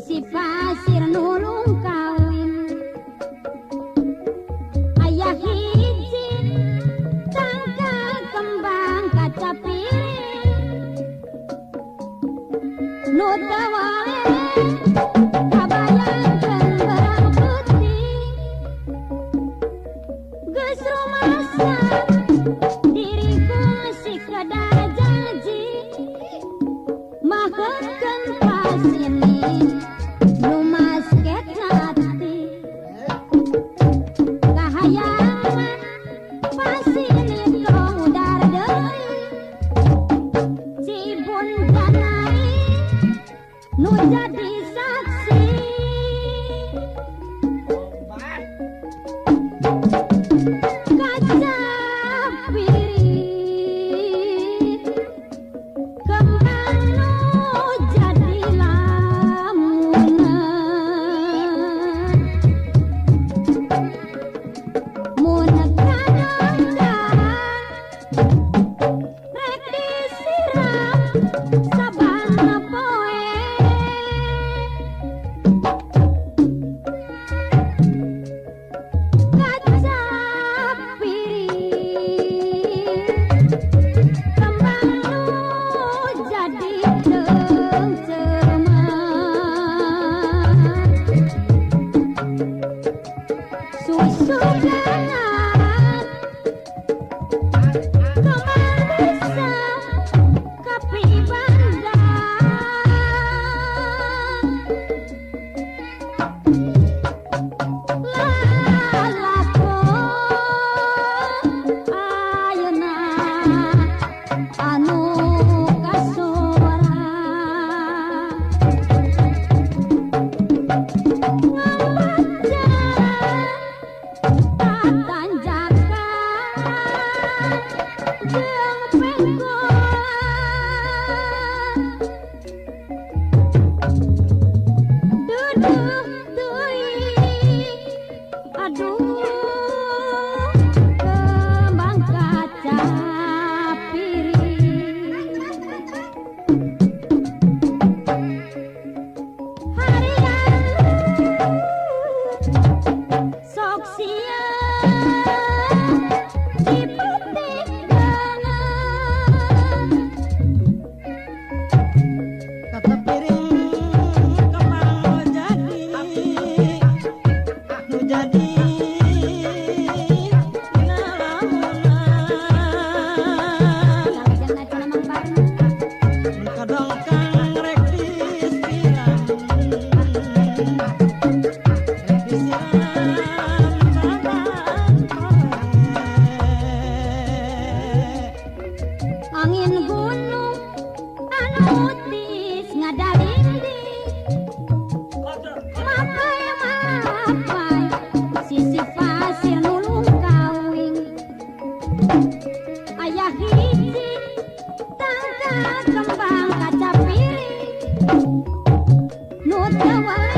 sisi pasir nulung kawin ayah hiji tangka kembang kaca piring nu teu wae kabayangkeun barang putih geus rumasa diriku sekedar janji mahkeun pas ini nu masket hati kahayangan pas ini tong udar deui cibun danai nu jadi saksi kaca piring kembang nu jadi lamunan mun kadang-kadang rek disiram sabana poe kaca piring kembang nu jadi deung cereman susu ganat kembang bisa kapi bandang lalakon ayeuna anu kasorang ngabaca tatanjakan jeung pengkolan duduk teuing aduh kembang kaca piring harian sok sieun dipetik geungeun Kata piring kembang jadi nu jadi jangan cuma mangparna kadang kang rek disiram angin gunung anu tis ngadalinding mapai sisi pasir nulung kawing ayah hiji tangka kembang kaca piring nu teu wae